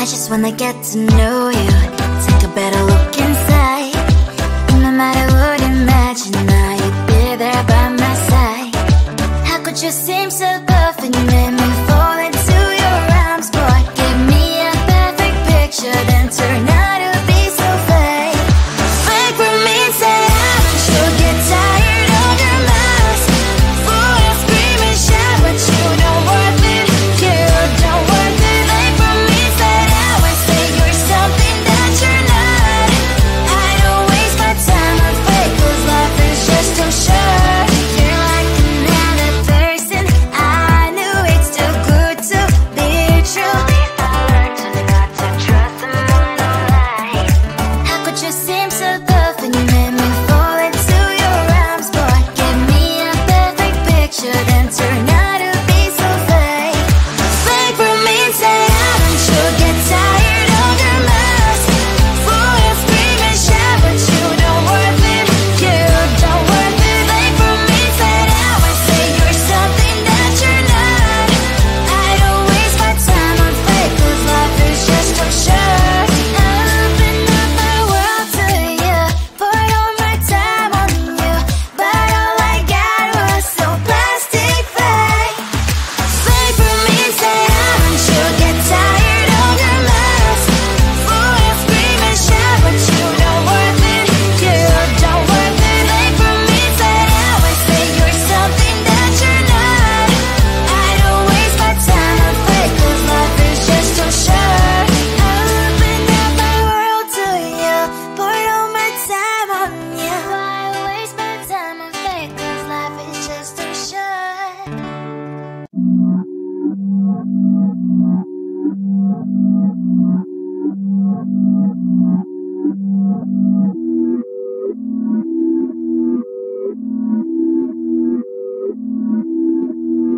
just wanna get to know you, take a better look inside. No matter what, imagine now you'd be there by my side. How could you seem so perfect? You made me fall into your arms, boy. Give me a perfect picture, then turn out to be so fake. Fake for me, say you'll get tired of your mask. Fool and scream and shout, but you don't worth it. You don't worth it. Fake for me, say you're something that you're not. I don't waste my time on fake, 'cause life is just too short. You're like another person. I knew it's too good to be true. I learned not to trust someone online. How could you seem so perfect? You made me fall into your arms, boy. Give me a perfect picture, then turn out to be so fake. Fake for me, say you'll get tired of your mask. Fool and scream and shout, but you don't worth it. You don't worth it. Fake for me, say you're something that you're not. I don't waste my time on fake, 'cause life is just too short. I open up my world to you, poured all my time on you, but all I got was so plastic fake. Fake for me, say you'll get tired of your mask. Fool and scream and shout, but you don't worth it. You don't worth it. Fake for me, say you're something that you're not. I don't waste my time on fake, 'cause life is just too short. I opened up my world to you, poured all my time on you. Why waste my time on fake, 'cause life is just too short.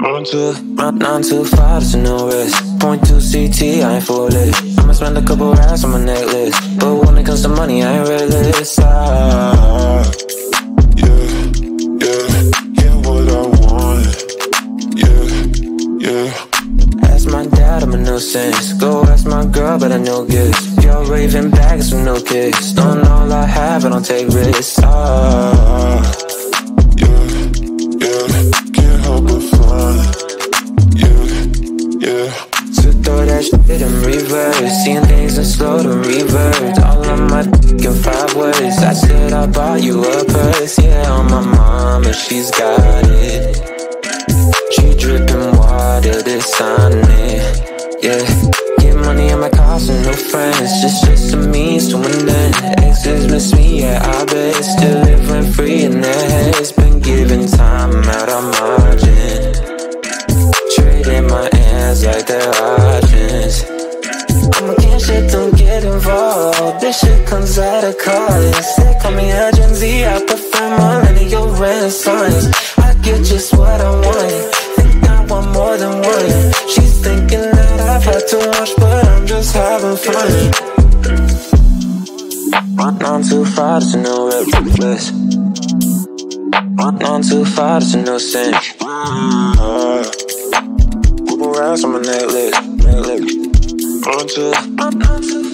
Run too far, there's no risk. Point to CT, I ain't foolish. I'ma spend a couple racks on my necklace, but when it comes to money, I ain't realist. Yeah, what I want. Yeah. Ask my dad, I'm a nuisance. Go ask my girl, but I know gifts. Y'all raving bags with no kicks. Don't know all I have, I don't take risks. Can't help but fun. Yeah. So throw that shit in reverse, seeing things in slow to revert. All on my dick in 5 words. I said I bought you a purse, yeah, on my mama, she's got it. She dripping water, this on it. Yeah, get money in my cost and no friends. Just a means to an end. Exes miss me, yeah, I bet. Still living free in their heads. Been giving time out of margin. Trading my hands like they're options. I'm against shit, don't get involved. This shit comes at a cost. They call me a Gen Z, I prefer millennial renaissance. I get just what I want. Think I want more than one. She's thinking that I've had too much, but I'm just having fun. Run on too far, there's no reckless. Run on too far, there's no sense. Move around on my necklace. Run too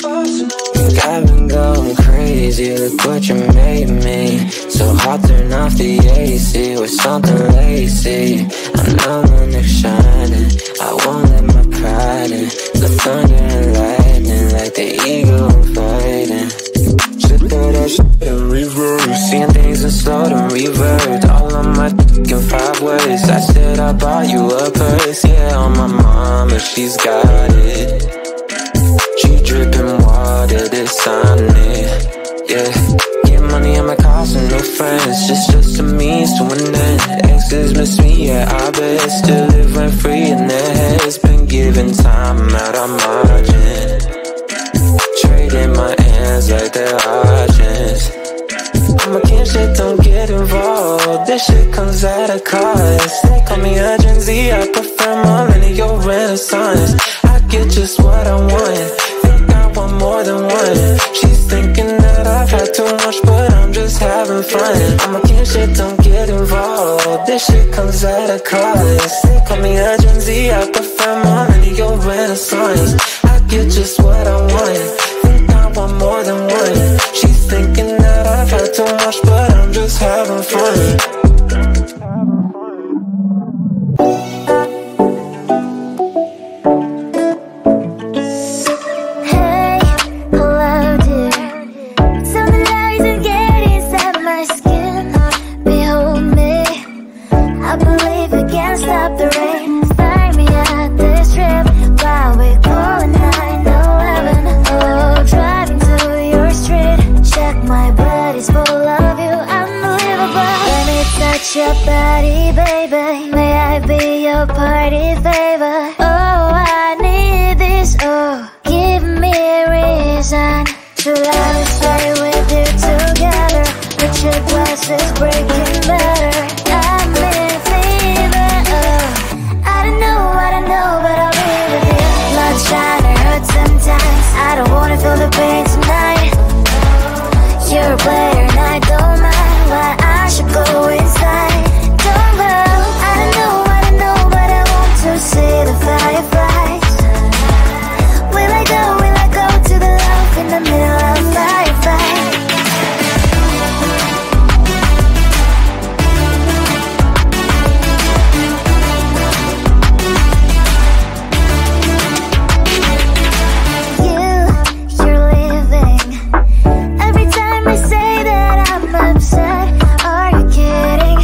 far, there's no. Think I've been going crazy, look what you made me. So hot, turn off the AC with something lacy. I know when they're shining, I won't let my pride in. The thunder and lightning like the eagle I'm fighting. Shit, throw that shit in reverse, seeing things in slow to revert. All on my dick in 5 words. I said I bought you a purse, yeah, on my mama, she's got it. She dripping water, this on it. Yeah, get money in my cost and no friends. Just a means to an end. Exes miss me, yeah, I bet. Still living free in their heads. Been giving time out of margin. Trading my hands like they're options. I'm against shit, don't get involved. This shit comes at a cost. They call me a Gen Z, I prefer millennial renaissance. I get just what I want. Think I want more than one. She's thinking that I've had too much, but I'm just having fun. I'm against shit, don't get involved. This shit comes at a cost. They call me a Gen Z, I prefer millennial renaissance. I get just what I want. Think I want more than one. She's thinking that I've had too much, but I'm just having fun. Your body, baby, may I be your party favor? Oh, I need this, oh, give me a reason to love and stay with you together. But your glass is breaking better, I'm in fever, oh. I don't know, but I'll be with you. Blood shine, it hurts sometimes, I don't wanna feel the pain tonight. You're a player and I don't mind why I should go inside. Don't go, I don't know, but I want to see the fireflies. Will I go to the love in the middle of firefight? You're leaving. Every time I say that I'm upset, are you kidding?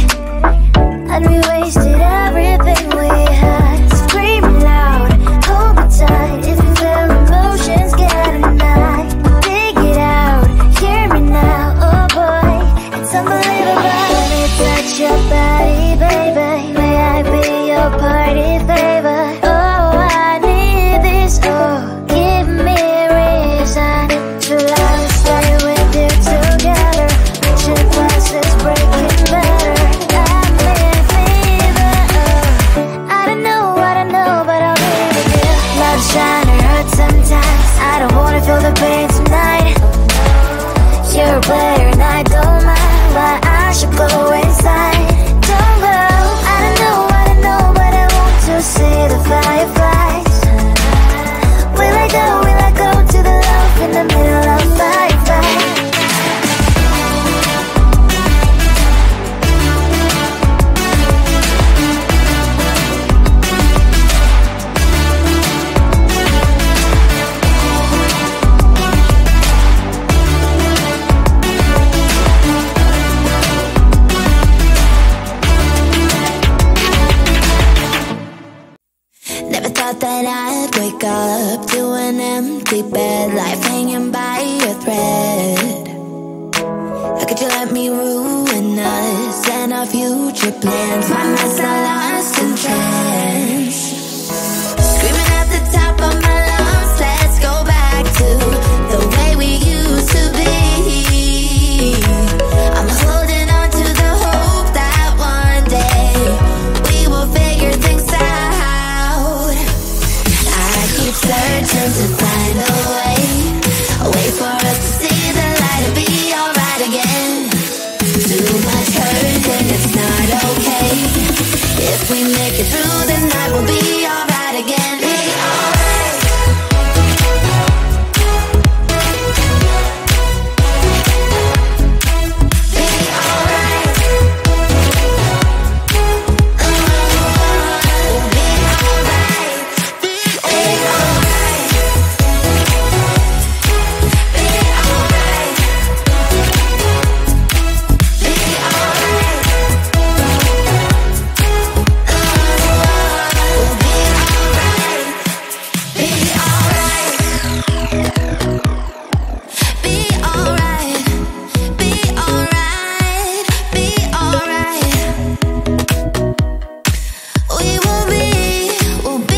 And we wasted everything we had. Screaming loud, hold me tight. If you feel emotions getting high, dig it out, hear me now. Oh boy, it's unbelievable. Let me touch your body, baby. May I be your party favor? Oh, I need this, oh, give me a reason to love and stay with you together. But your glass is breaking better, I'm in fever, oh. I don't know, but I'll be with you. Love shine, it hurts sometimes, I don't wanna feel the pain tonight. You're a player and I don't mind why I should go inside. Don't go, I don't know, but I want to see the fireflies. Will I go to the love in the middle of firefight? Never thought that I'd wake up to an empty bed, life hanging by a thread. How could you let me ruin us and our future plans? My mess are lost in trance. Screaming at the top of my lungs, let's go back to the way we used to be. I'm holding on to the hope that one day we will figure things out. I keep searching to find a way for us to see the light and be alright again. Too much hurt and it's not okay. If we make it through the night, we'll be alright again. Be alright. Be alright. We'll be alright. Be alright. Be alright. Be alright. We'll be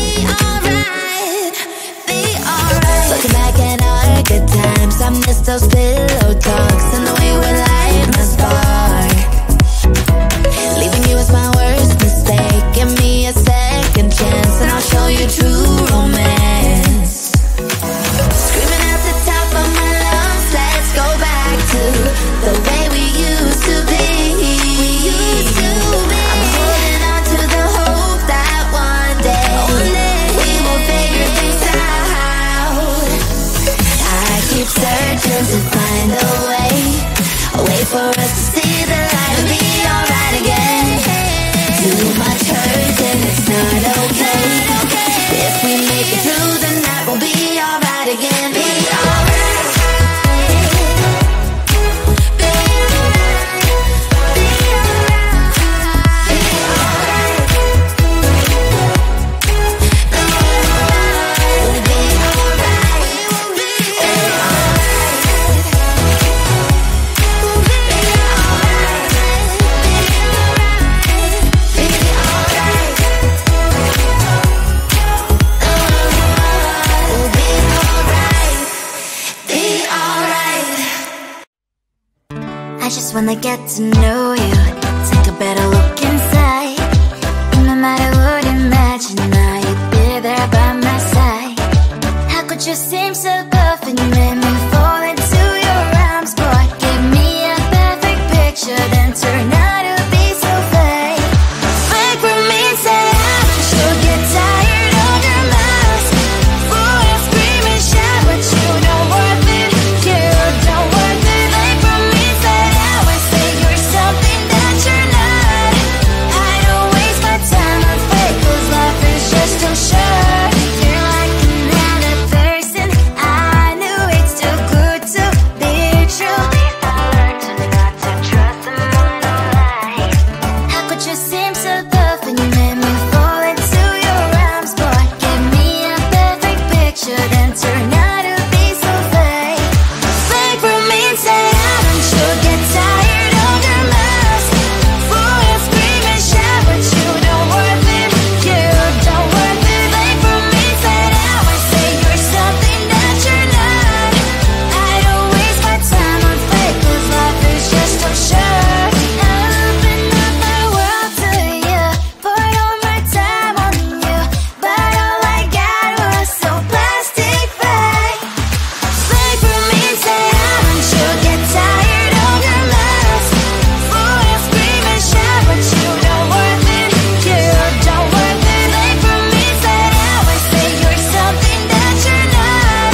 when they get to know you. Take a better look inside. No matter what, imagine now you'd be there by my side. How could you seem so perfect? You made me fall into your arms, boy. Give me a perfect picture, then turn out to be so fake. Fake for me, say she'll get tired of your mouth. Fool and scream and shout, but you don't worth it. You don't worth it. Fake for me, say I would say you're something that you're not. I don't waste my time on fake, 'cause life is just too short. You're like another person. I knew it's too good to be true. I learned to not to trust them on no lie. How could you seem so perfect? You made me fall into your arms, boy. Give me a perfect picture, then turn out to be so fake. Fake for me, say you'll get tired of your mouth. Fool and scream and shout, but you don't worth it. You don't worth it. Fake for me, say I would say you're something that you're not. I don't waste my time on fake, 'cause life is just too short. I open up my world to you, poured all my time on you, but all I got was so plastic fake. Fake for me, say you'll get tired of your mouth. Fool and scream and shout, but you don't worth it. You don't worth it. Fake for me, say I would say you're something that you're not.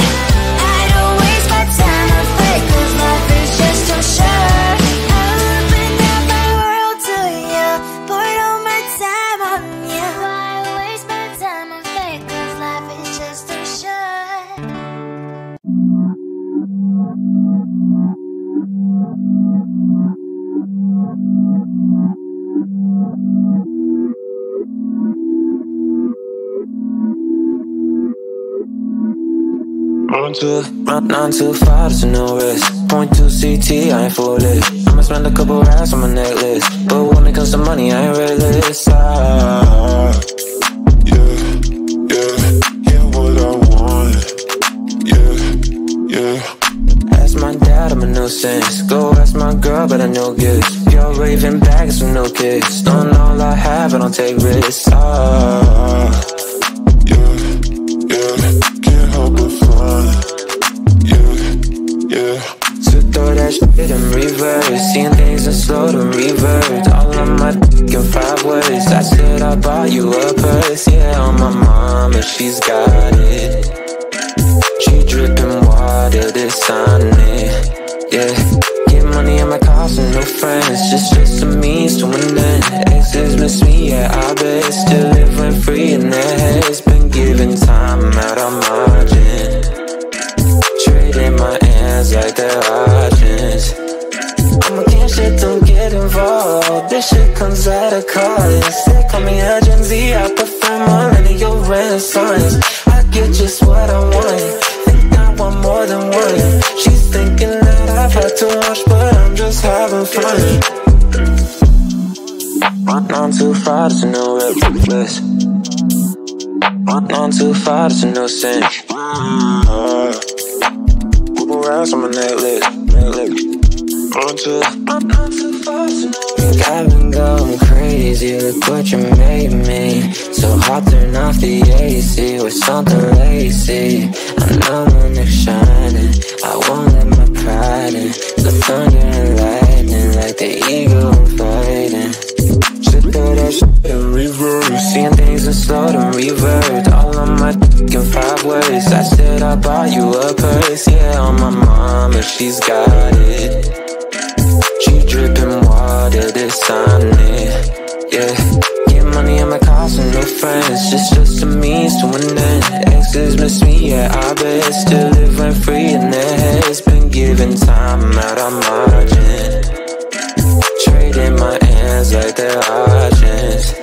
I don't waste my time on fake, 'cause life is just too short. I opened up my world to you, poured all my time on you. Why waste my time on fake, 'cause life is just too short. 9 to 5, there's no risk. Point to CT, I ain't foolish. I'ma spend a couple racks on my necklace, but when it comes to money, I ain't realist. Yeah, what I want. Yeah. Ask my dad, I'm a nuisance. Go ask my girl, but I know gifts. You're raving bags with no kicks. Don't all I have, I don't take risks. Can't help but fun. Yeah. So throw that shit in reverse, seeing things in slow to revert. All of my in 5 words. I said I bought you a purse, yeah, on my mama, she's got it. She dripping water, this on it. Yeah, get money on my cost and no friends, just a means to an end. Exes miss me, yeah, I bet. Still living free in their heads. Been given time out of margin. Trading my hands like they're options. I'm again, shit, don't get involved. This shit comes at a cost. They call me a Gen Z, I prefer millennial renaissance. I get just what I want, think I want more than one. She's thinking that I've had too much, but I'm just having fun. 9 to 5, there's no risk. 9 to 5, there's no sense. Couple racks on my necklace. Think I've been going crazy, look what you made me. So hot, turn off the AC with something lazy. I know when they're shining, I won't let my pride in. The thunder and lightning, like the eagle I'm fighting. Should throw that shit in reverse, seeing things in slow to revert. All of my in 5 words. I said I bought you a purse, yeah, on my mama, she's got it. She dripping water, this on it. Yeah, get money on my cost and no friends, just a means to an end. Exes miss me, yeah, I bet. Still living free in their heads. Been given time out of margin. Trading my hands like they're options.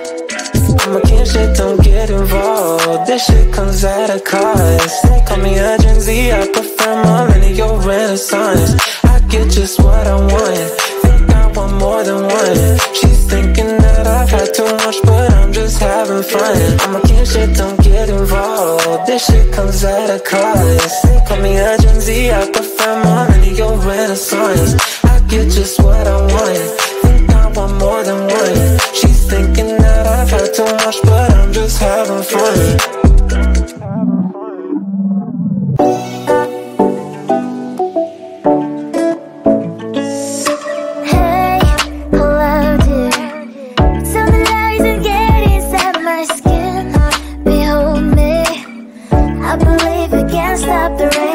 I'm a kid, shit, don't get involved. This shit comes at a cost. They call me a Gen Z, I prefer millennial renaissance. I get just what I want, think I want more than one. She's thinking that I've had too much, but I'm just having fun. I'm a kid, shit, don't get involved. This shit comes at a cost. They call me a Gen Z, I prefer millennial renaissance. I you're just what I want. Think I want more than one. She's thinking that I've had too much, but I'm just having fun. Stop the rain.